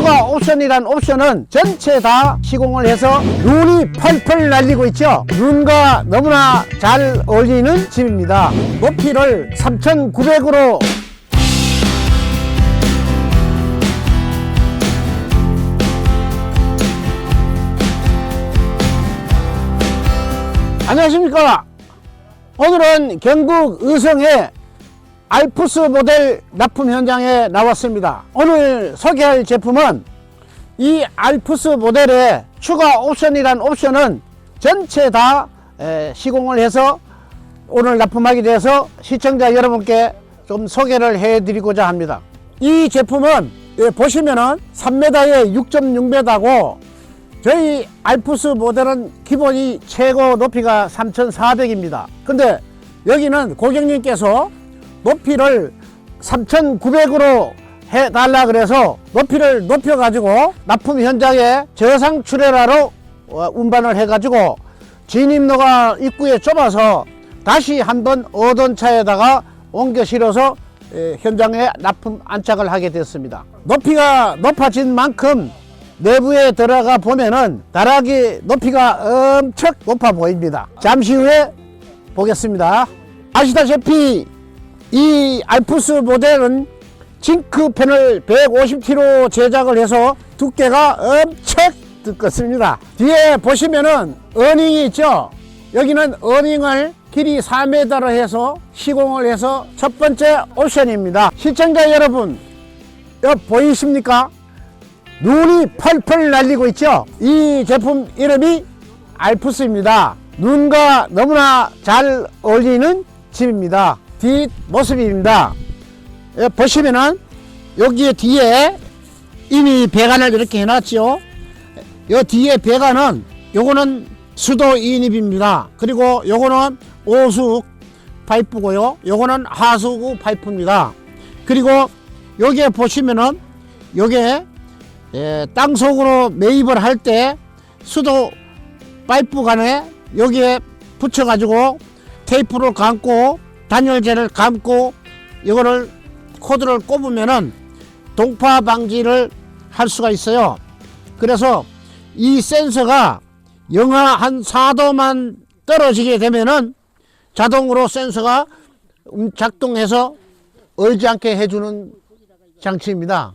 추가 옵션이란 옵션은 전체 다 시공을 해서 눈이 펄펄 날리고 있죠. 눈과 너무나 잘 어울리는 집입니다. 높이를 3,900으로 안녕하십니까. 오늘은 경북 의성의 알프스 모델 납품 현장에 나왔습니다. 오늘 소개할 제품은 이 알프스 모델의 추가 옵션이란 옵션은 전체 다 시공을 해서 오늘 납품하게 돼서 시청자 여러분께 좀 소개를 해 드리고자 합니다. 이 제품은 보시면은 3m에 6.6m고 저희 알프스 모델은 기본이 최고 높이가 3,400입니다. 근데 여기는 고객님께서 높이를 3,900으로 해달라 그래서 높이를 높여가지고 납품 현장에 저상 출혈하러 운반을 해가지고 진입로가 입구에 좁아서 다시 한번 어돈차에다가 옮겨 실어서 현장에 납품 안착을 하게 됐습니다. 높이가 높아진 만큼 내부에 들어가 보면은 다락이 높이가 엄청 높아 보입니다. 잠시 후에 보겠습니다. 아시다시피 이 알프스 모델은 징크펜을 150kg 제작을 해서 두께가 엄청 두껍습니다. 뒤에 보시면은 어닝이 있죠. 여기는 어닝을 길이 4m로 해서 시공을 해서 첫 번째 옵션입니다. 시청자 여러분, 여기 보이십니까? 눈이 펄펄 날리고 있죠. 이 제품 이름이 알프스입니다. 눈과 너무나 잘 어울리는 집입니다. 뒷모습입니다. 보시면은 여기 뒤에 이미 배관을 이렇게 해놨죠. 요 뒤에 배관은 요거는 수도 인입입니다. 그리고 요거는 오수 파이프고요. 요거는 하수구 파이프입니다. 그리고 여기에 보시면은 요게 땅속으로 매입을 할 때 수도 파이프관에 여기에 붙여 가지고 테이프를 감고 단열재를 감고 이거를 코드를 꼽으면은 동파 방지를 할 수가 있어요. 그래서 이 센서가 영하 한 4도만 떨어지게 되면은 자동으로 센서가 작동해서 얼지 않게 해주는 장치입니다.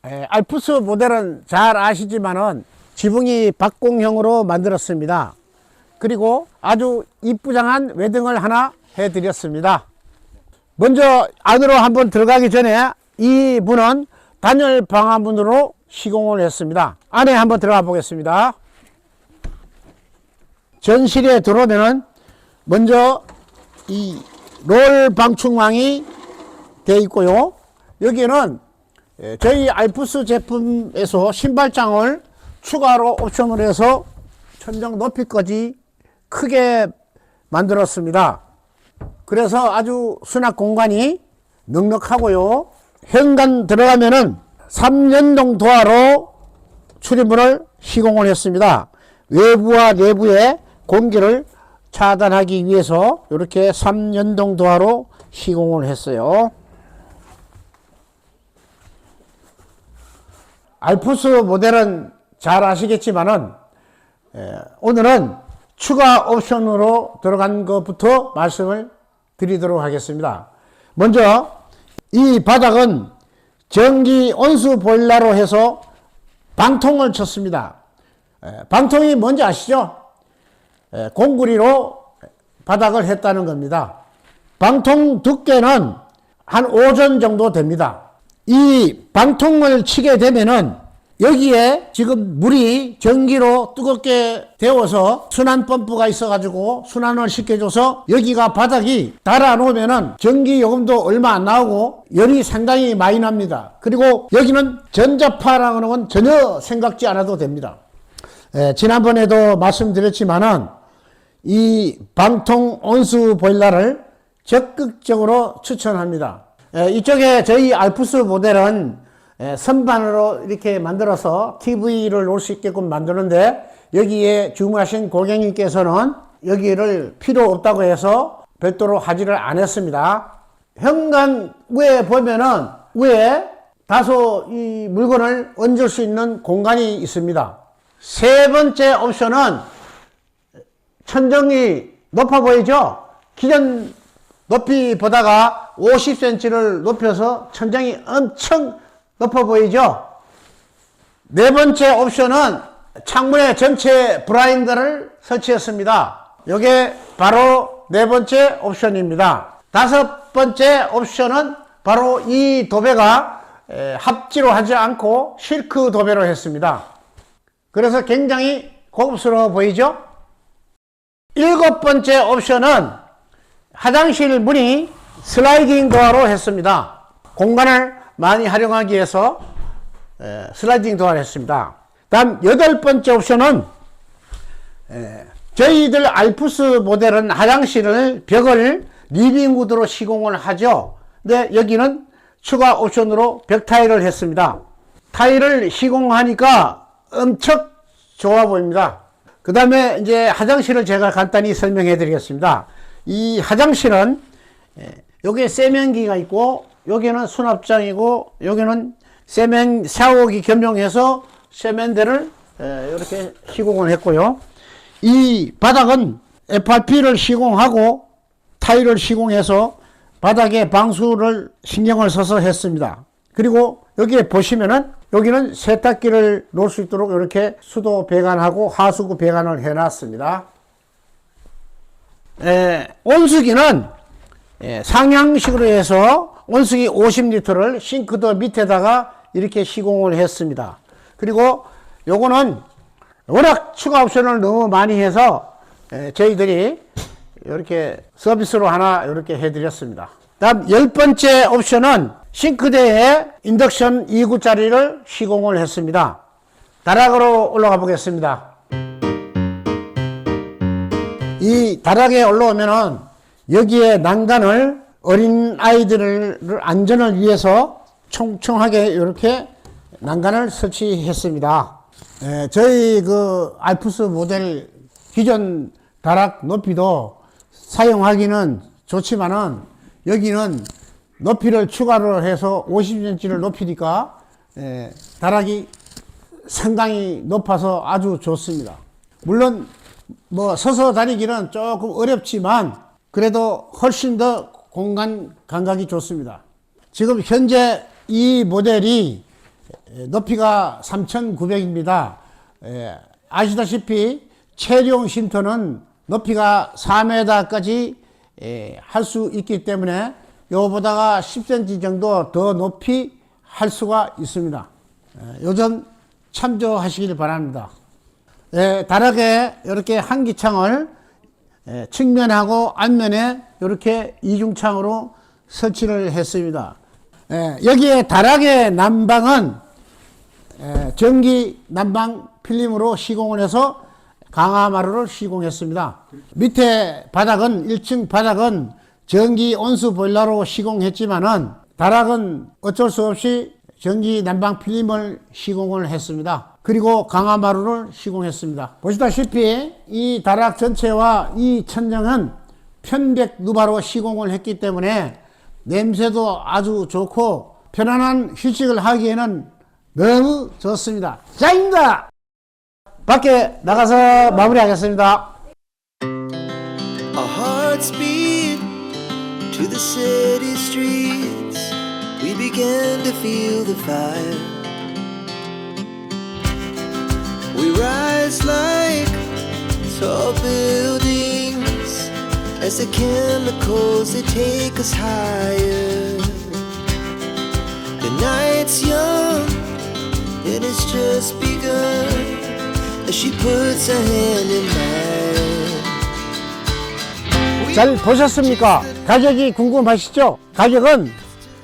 알프스 모델은 잘 아시지만은 지붕이 박공형으로 만들었습니다. 그리고 아주 이쁘장한 외등을 하나 해드렸습니다. 먼저 안으로 한번 들어가기 전에 이 문은 단열 방화문으로 시공을 했습니다. 안에 한번 들어가 보겠습니다. 전실에 들어오면은 먼저 이 롤 방충망이 되어 있고요. 여기는 저희 알프스 제품에서 신발장을 추가로 옵션을 해서 천정 높이까지 크게 만들었습니다. 그래서 아주 수납 공간이 넉넉하고요. 현관 들어가면은 3연동 도어로 출입문을 시공을 했습니다. 외부와 내부의 공기를 차단하기 위해서 이렇게 3연동 도어로 시공을 했어요. 알프스 모델은 잘 아시겠지만은 오늘은 추가 옵션으로 들어간 것부터 말씀을 드리도록 하겠습니다. 먼저 이 바닥은 전기 온수 보일러로 해서 방통을 쳤습니다. 방통이 뭔지 아시죠? 공구리로 바닥을 했다는 겁니다. 방통 두께는 한 5전 정도 됩니다. 이 방통을 치게 되면은 여기에 지금 물이 전기로 뜨겁게 데워서 순환 펌프가 있어 가지고 순환을 시켜줘서 여기가 바닥이 달아 놓으면은 전기 요금도 얼마 안 나오고 열이 상당히 많이 납니다. 그리고 여기는 전자파라는 건 전혀 생각지 않아도 됩니다. 지난번에도 말씀드렸지만은 이 방통 온수 보일러를 적극적으로 추천합니다. 이쪽에 저희 알프스 모델은 선반으로 이렇게 만들어서 TV를 놓을 수 있게끔 만드는데 여기에 주문하신 고객님께서는 여기를 필요 없다고 해서 별도로 하지를 안 했습니다. 현관 위에 보면은 위에 다소 이 물건을 얹을 수 있는 공간이 있습니다. 세 번째 옵션은 천정이 높아 보이죠? 기존 높이 보다가 50cm를 높여서 천정이 엄청 높아 보이죠? 네 번째 옵션은 창문에 전체 블라인드를 설치했습니다. 이게 바로 네 번째 옵션입니다. 다섯 번째 옵션은 바로 이 도배가 합지로 하지 않고 실크 도배로 했습니다. 그래서 굉장히 고급스러워 보이죠? 일곱 번째 옵션은 화장실 문이 슬라이딩 도어로 했습니다. 공간을 많이 활용하기 위해서 슬라이딩 도어를 했습니다. 다음 여덟 번째 옵션은 저희들 알프스 모델은 화장실을 벽을 리빙우드로 시공을 하죠. 근데 여기는 추가 옵션으로 벽 타일을 했습니다. 타일을 시공하니까 엄청 좋아 보입니다. 그 다음에 이제 화장실을 제가 간단히 설명해 드리겠습니다. 이 화장실은 여기에 세면기가 있고 여기는 수납장이고 여기는 샤워기 겸용해서 세면대를 이렇게 시공을 했고요. 이 바닥은 FRP를 시공하고 타일을 시공해서 바닥에 방수를 신경을 써서 했습니다. 그리고 여기에 보시면은 여기는 세탁기를 놓을 수 있도록 이렇게 수도 배관하고 하수구 배관을 해놨습니다. 온수기는 상향식으로 해서 온수기 50리터를 싱크대 밑에다가 이렇게 시공을 했습니다. 그리고 요거는 워낙 추가 옵션을 너무 많이 해서 저희들이 이렇게 서비스로 하나 이렇게 해드렸습니다. 다음 열 번째 옵션은 싱크대에 인덕션 2구짜리를 시공을 했습니다. 다락으로 올라가 보겠습니다. 이 다락에 올라오면은 여기에 난간을 어린 아이들을 안전을 위해서 총총하게 이렇게 난간을 설치했습니다. 저희 그 알프스 모델 기존 다락 높이도 사용하기는 좋지만은 여기는 높이를 추가로 해서 50cm를 높이니까 다락이 상당히 높아서 아주 좋습니다. 물론 뭐 서서 다니기는 조금 어렵지만 그래도 훨씬 더 공간 감각이 좋습니다. 지금 현재 이 모델이 높이가 3,900입니다. 아시다시피 체리용 쉼터는 높이가 4m까지 할 수 있기 때문에 요거보다가 10cm 정도 더 높이 할 수가 있습니다. 요점 참조하시길 바랍니다. 다락에 이렇게 한기창을 측면하고 앞면에 이렇게 이중창으로 설치를 했습니다. 여기에 다락의 난방은 전기 난방 필름으로 시공을 해서 강화마루를 시공했습니다. 밑에 바닥은 1층 바닥은 전기 온수 보일러로 시공했지만은 다락은 어쩔 수 없이 전기 난방 필름을 시공을 했습니다. 그리고 강화마루를 시공했습니다. 보시다시피 이 다락 전체와 이 천정은 편백 누바로 시공을 했기 때문에 냄새도 아주 좋고 편안한 휴식을 하기에는 너무 좋습니다. 짱입니다. 밖에 나가서 마무리하겠습니다. Our hearts beat to the city streets. We began to feel the fire. We rise like tall buildings as the chemicals they take us higher. The night's young and it's just begun as she puts her hand in mine. 잘 보셨습니까? 가격이 궁금하시죠? 가격은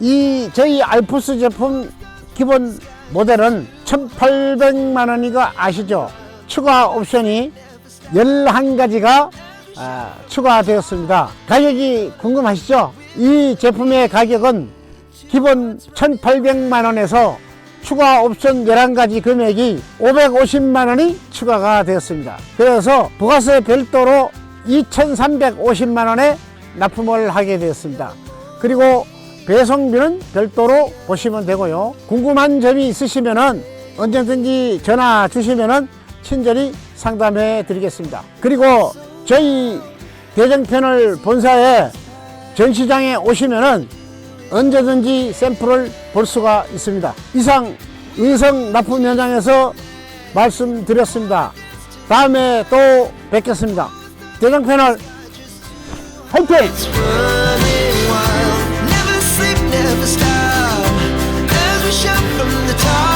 이 저희 알프스 제품 기본 모델은 1,800만 원이가 아시죠? 추가 옵션이 11가지가 추가되었습니다. 가격이 궁금하시죠? 이 제품의 가격은 기본 1,800만 원에서 추가 옵션 11가지 금액이 550만 원이 추가가 되었습니다. 그래서 부가세 별도로 2,350만 원에 납품을 하게 되었습니다. 그리고 배송비는 별도로 보시면 되고요. 궁금한 점이 있으시면은 언제든지 전화 주시면은 친절히 상담해 드리겠습니다. 그리고 저희 대정패널 본사에 전시장에 오시면은 언제든지 샘플을 볼 수가 있습니다. 이상 의성 납품 현장에서 말씀드렸습니다. 다음에 또 뵙겠습니다. 대정패널 화이팅! It's running wild. Never sleep, never stop. As we shout from the top.